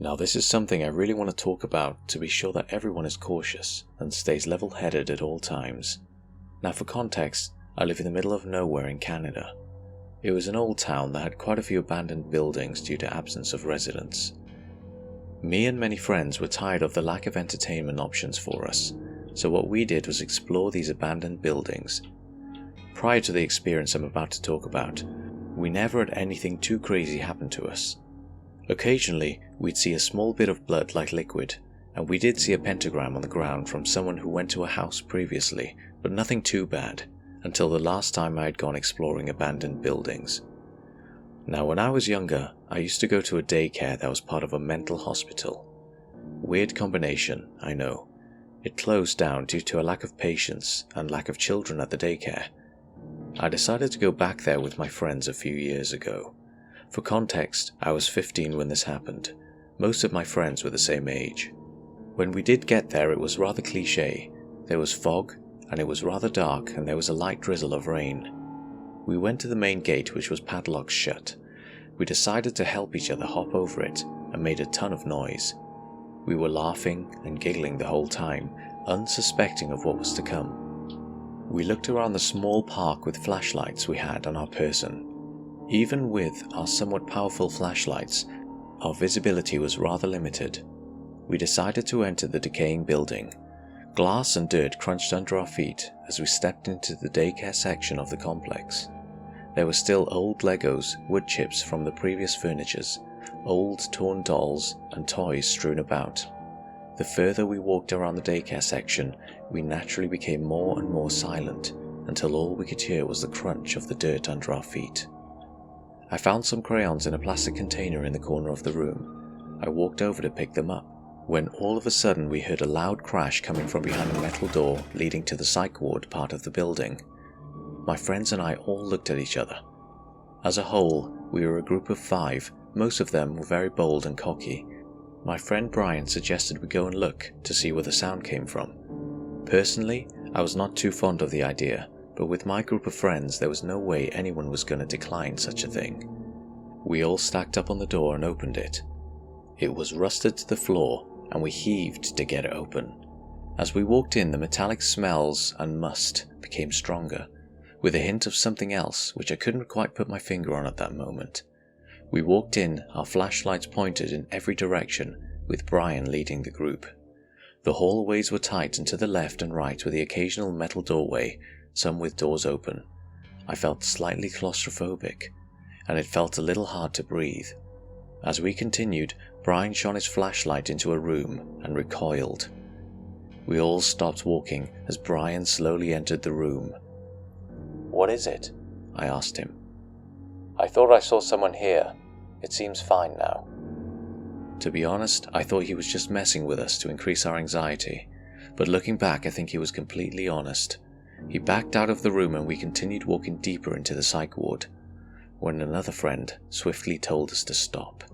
Now this is something I really want to talk about to be sure that everyone is cautious and stays level-headed at all times. Now for context, I live in the middle of nowhere in Canada. It was an old town that had quite a few abandoned buildings due to absence of residents. Me and many friends were tired of the lack of entertainment options for us, so what we did was explore these abandoned buildings. Prior to the experience I'm about to talk about, we never had anything too crazy happen to us. Occasionally, we'd see a small bit of blood like liquid, and we did see a pentagram on the ground from someone who went to a house previously, but nothing too bad, until the last time I had gone exploring abandoned buildings. Now when I was younger, I used to go to a daycare that was part of a mental hospital. Weird combination, I know. It closed down due to a lack of patients and lack of children at the daycare. I decided to go back there with my friends a few years ago. For context, I was 15 when this happened. Most of my friends were the same age. When we did get there, it was rather cliché. There was fog, and it was rather dark, and there was a light drizzle of rain. We went to the main gate, which was padlocked shut. We decided to help each other hop over it, and made a ton of noise. We were laughing and giggling the whole time, unsuspecting of what was to come. We looked around the small park with flashlights we had on our person. Even with our somewhat powerful flashlights, our visibility was rather limited. We decided to enter the decaying building. Glass and dirt crunched under our feet as we stepped into the daycare section of the complex. There were still old Legos, wood chips from the previous furnitures, old torn dolls and toys strewn about. The further we walked around the daycare section, we naturally became more and more silent, until all we could hear was the crunch of the dirt under our feet. I found some crayons in a plastic container in the corner of the room. I walked over to pick them up, when all of a sudden we heard a loud crash coming from behind a metal door leading to the psych ward part of the building. My friends and I all looked at each other. As a whole, we were a group of 5, most of them were very bold and cocky. My friend Brian suggested we go and look to see where the sound came from. Personally, I was not too fond of the idea, but with my group of friends there was no way anyone was going to decline such a thing. We all stacked up on the door and opened it. It was rusted to the floor, and we heaved to get it open. As we walked in, the metallic smells and must became stronger, with a hint of something else which I couldn't quite put my finger on at that moment. We walked in, our flashlights pointed in every direction, with Brian leading the group. The hallways were tight and to the left and right with the occasional metal doorway, some with doors open. I felt slightly claustrophobic, and it felt a little hard to breathe. As we continued, Brian shone his flashlight into a room and recoiled. We all stopped walking as Brian slowly entered the room. "What is it?" I asked him. "I thought I saw someone here. It seems fine now." To be honest, I thought he was just messing with us to increase our anxiety, but looking back I think he was completely honest. He backed out of the room and we continued walking deeper into the psych ward, when another friend swiftly told us to stop.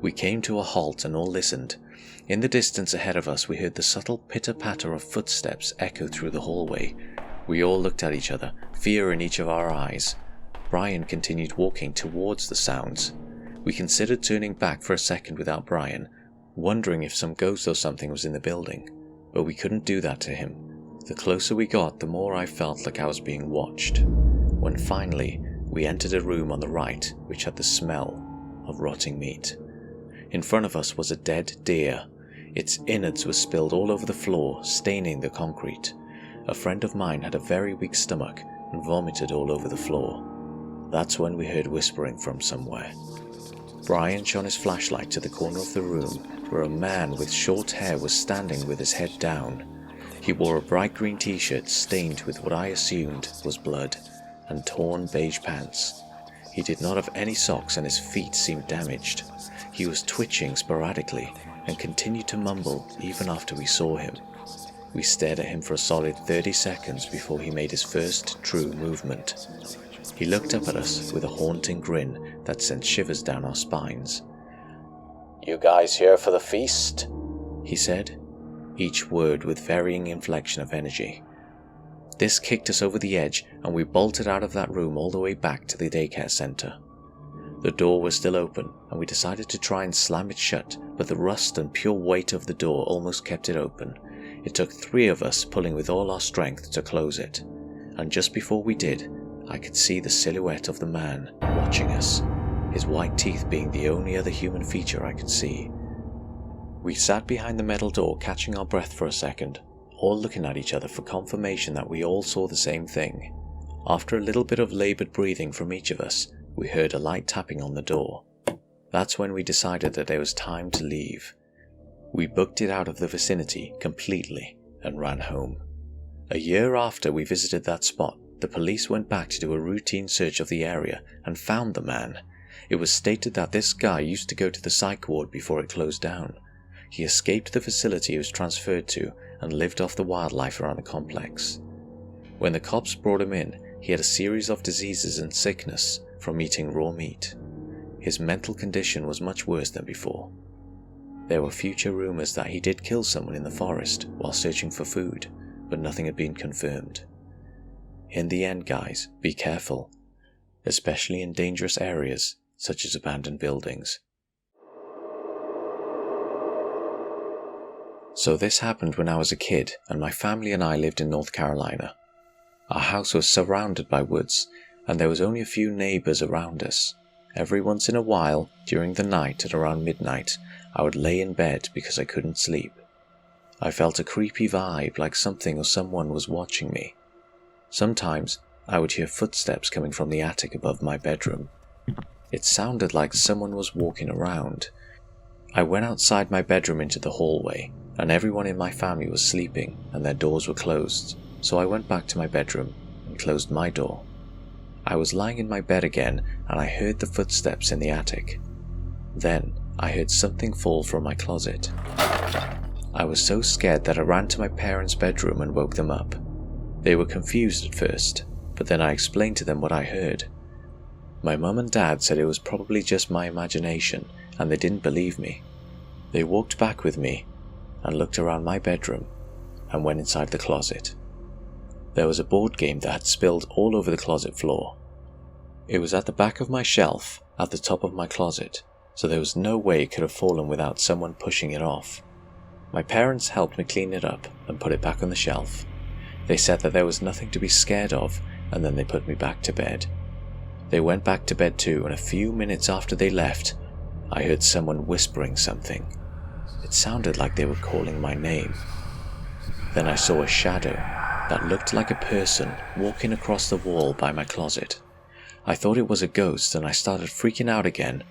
We came to a halt and all listened. In the distance ahead of us we heard the subtle pitter-patter of footsteps echo through the hallway. We all looked at each other, fear in each of our eyes. Brian continued walking towards the sounds. We considered turning back for a second without Brian, wondering if some ghost or something was in the building, but we couldn't do that to him. The closer we got, the more I felt like I was being watched, when finally we entered a room on the right which had the smell of rotting meat. In front of us was a dead deer. Its innards were spilled all over the floor, staining the concrete. A friend of mine had a very weak stomach and vomited all over the floor. That's when we heard whispering from somewhere. Brian shone his flashlight to the corner of the room where a man with short hair was standing with his head down. He wore a bright green t-shirt stained with what I assumed was blood, and torn beige pants. He did not have any socks and his feet seemed damaged. He was twitching sporadically and continued to mumble even after we saw him. We stared at him for a solid 30 seconds before he made his first true movement. He looked up at us with a haunting grin that sent shivers down our spines. "You guys here for the feast?" he said, each word with varying inflection of energy. This kicked us over the edge and we bolted out of that room all the way back to the daycare center. The door was still open, and we decided to try and slam it shut, but the rust and pure weight of the door almost kept it open. It took 3 of us pulling with all our strength to close it, and just before we did, I could see the silhouette of the man watching us, his white teeth being the only other human feature I could see. We sat behind the metal door catching our breath for a second, all looking at each other for confirmation that we all saw the same thing. After a little bit of laboured breathing from each of us, we heard a light tapping on the door. That's when we decided that it was time to leave. We booked it out of the vicinity completely and ran home. A year after we visited that spot, the police went back to do a routine search of the area and found the man. It was stated that this guy used to go to the psych ward before it closed down. He escaped the facility he was transferred to and lived off the wildlife around the complex. When the cops brought him in, he had a series of diseases and sickness from eating raw meat. His mental condition was much worse than before. There were future rumours that he did kill someone in the forest while searching for food, but nothing had been confirmed. In the end, guys, be careful, especially in dangerous areas such as abandoned buildings. So this happened when I was a kid and my family and I lived in North Carolina. Our house was surrounded by woods and there was only a few neighbours around us. Every once in a while, during the night at around midnight, I would lay in bed because I couldn't sleep. I felt a creepy vibe like something or someone was watching me. Sometimes I would hear footsteps coming from the attic above my bedroom. It sounded like someone was walking around. I went outside my bedroom into the hallway, and everyone in my family was sleeping and their doors were closed, so I went back to my bedroom and closed my door. I was lying in my bed again and I heard the footsteps in the attic. Then I heard something fall from my closet. I was so scared that I ran to my parents' bedroom and woke them up. They were confused at first, but then I explained to them what I heard. My mum and dad said it was probably just my imagination and they didn't believe me. They walked back with me and looked around my bedroom and went inside the closet. There was a board game that had spilled all over the closet floor. It was at the back of my shelf at the top of my closet, so there was no way it could have fallen without someone pushing it off. My parents helped me clean it up and put it back on the shelf. They said that there was nothing to be scared of, and then they put me back to bed. They went back to bed too, and a few minutes after they left, I heard someone whispering something. It sounded like they were calling my name. Then I saw a shadow that looked like a person walking across the wall by my closet. I thought it was a ghost and I started freaking out again.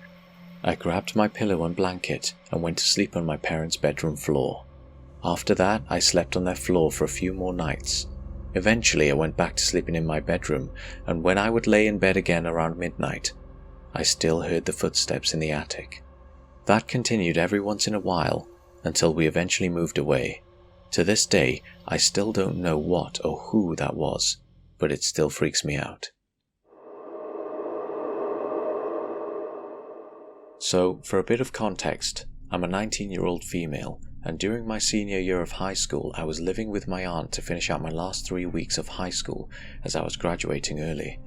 I grabbed my pillow and blanket and went to sleep on my parents' bedroom floor. After that, I slept on their floor for a few more nights. Eventually, I went back to sleeping in my bedroom, and when I would lay in bed again around midnight, I still heard the footsteps in the attic. That continued every once in a while until we eventually moved away. To this day, I still don't know what or who that was, but it still freaks me out. So, for a bit of context, I'm a 19-year-old female, and during my senior year of high school, I was living with my aunt to finish out my last 3 weeks of high school as I was graduating early.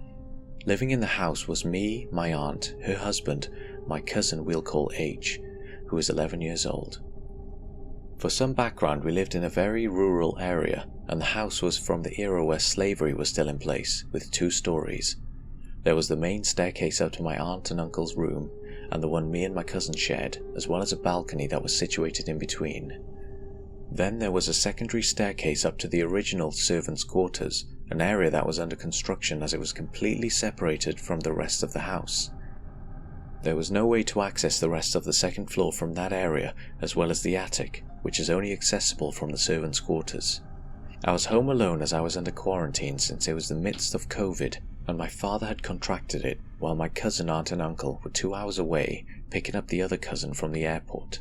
Living in the house was me, my aunt, her husband, my cousin we'll call H, who is 11 years old. For some background, we lived in a very rural area, and the house was from the era where slavery was still in place, with 2 stories. There was the main staircase up to my aunt and uncle's room, and the one me and my cousin shared, as well as a balcony that was situated in between. Then there was a secondary staircase up to the original servants' quarters, an area that was under construction as it was completely separated from the rest of the house. There was no way to access the rest of the second floor from that area, as well as the attic, which is only accessible from the servants' quarters. I was home alone as I was under quarantine since it was the midst of COVID, and my father had contracted it, while my cousin, aunt and uncle were 2 hours away, picking up the other cousin from the airport.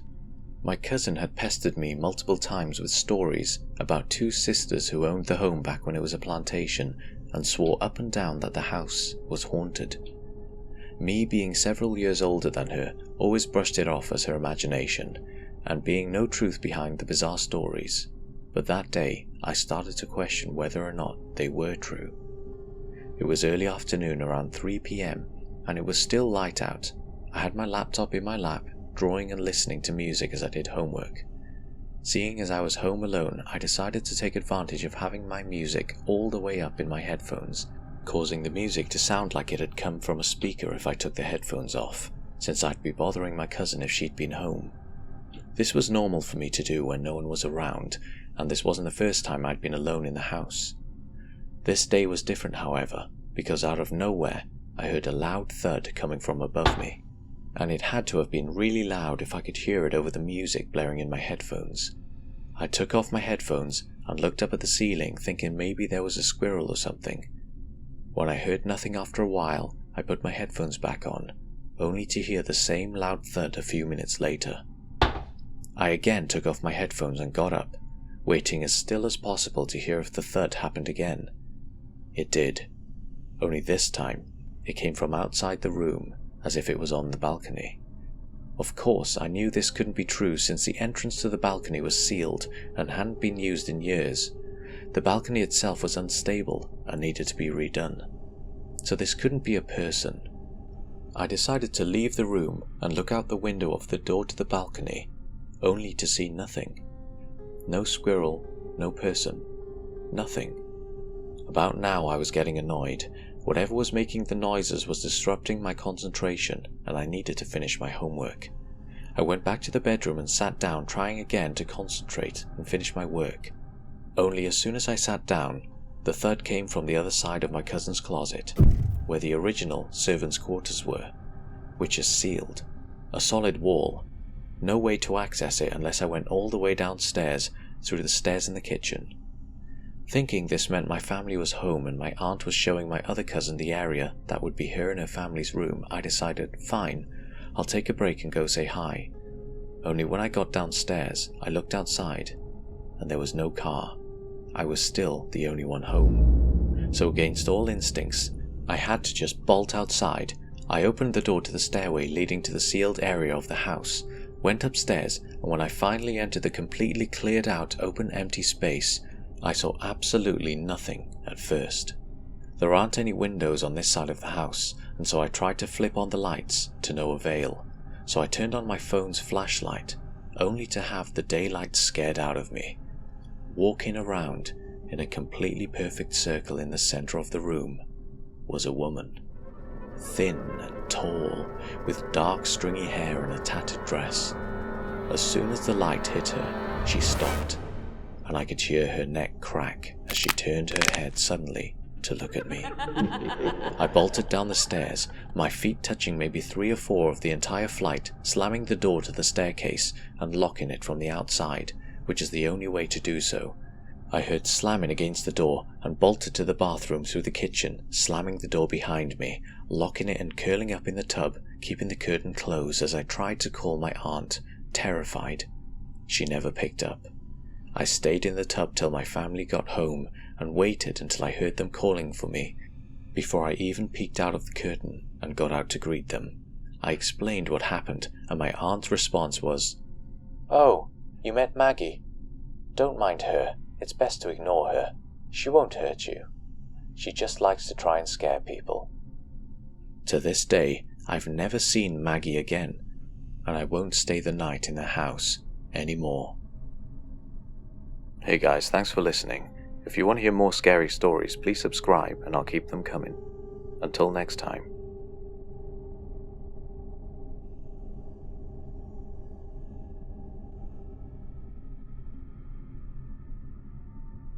My cousin had pestered me multiple times with stories about 2 sisters who owned the home back when it was a plantation, and swore up and down that the house was haunted. Me, being several years older than her, always brushed it off as her imagination, and being no truth behind the bizarre stories. But that day, I started to question whether or not they were true. It was early afternoon around 3 p.m, and it was still light out, I had my laptop in my lap, drawing and listening to music as I did homework. Seeing as I was home alone, I decided to take advantage of having my music all the way up in my headphones, causing the music to sound like it had come from a speaker if I took the headphones off, since I'd be bothering my cousin if she'd been home. This was normal for me to do when no one was around, and this wasn't the first time I'd been alone in the house. This day was different, however, because out of nowhere, I heard a loud thud coming from above me, and it had to have been really loud if I could hear it over the music blaring in my headphones. I took off my headphones and looked up at the ceiling, thinking maybe there was a squirrel or something. When I heard nothing after a while, I put my headphones back on, only to hear the same loud thud a few minutes later. I again took off my headphones and got up, waiting as still as possible to hear if the thud happened again. It did, only this time it came from outside the room, as if it was on the balcony. Of course, I knew this couldn't be true since the entrance to the balcony was sealed and hadn't been used in years. The balcony itself was unstable and needed to be redone, so this couldn't be a person. I decided to leave the room and look out the window of the door to the balcony, only to see nothing. No squirrel, no person, nothing. About now I was getting annoyed. Whatever was making the noises was disrupting my concentration, and I needed to finish my homework. I went back to the bedroom and sat down, trying again to concentrate and finish my work. Only as soon as I sat down, the thud came from the other side of my cousin's closet, where the original servants' quarters were, which is sealed. A solid wall. No way to access it unless I went all the way downstairs through the stairs in the kitchen. Thinking this meant my family was home and my aunt was showing my other cousin the area that would be her and her family's room, I decided, fine, I'll take a break and go say hi. Only when I got downstairs, I looked outside, and there was no car. I was still the only one home. So against all instincts, I had to just bolt outside. I opened the door to the stairway leading to the sealed area of the house, went upstairs, and when I finally entered the completely cleared out open empty space, I saw absolutely nothing at first. There aren't any windows on this side of the house, and so I tried to flip on the lights to no avail. So I turned on my phone's flashlight, only to have the daylight scared out of me. Walking around in a completely perfect circle in the center of the room was a woman. Thin and tall, with dark stringy hair and a tattered dress. As soon as the light hit her, she stopped, and I could hear her neck crack as she turned her head suddenly to look at me. I bolted down the stairs, my feet touching maybe 3 or 4 of the entire flight, slamming the door to the staircase and locking it from the outside, which is the only way to do so. I heard slamming against the door and bolted to the bathroom through the kitchen, slamming the door behind me, locking it and curling up in the tub, keeping the curtain closed as I tried to call my aunt, terrified. She never picked up. I stayed in the tub till my family got home and waited until I heard them calling for me, before I even peeked out of the curtain and got out to greet them. I explained what happened, and my aunt's response was, "Oh, you met Maggie? Don't mind her, it's best to ignore her. She won't hurt you. She just likes to try and scare people." To this day, I've never seen Maggie again, and I won't stay the night in the house anymore. Hey guys, thanks for listening. If you want to hear more scary stories, please subscribe and I'll keep them coming. Until next time.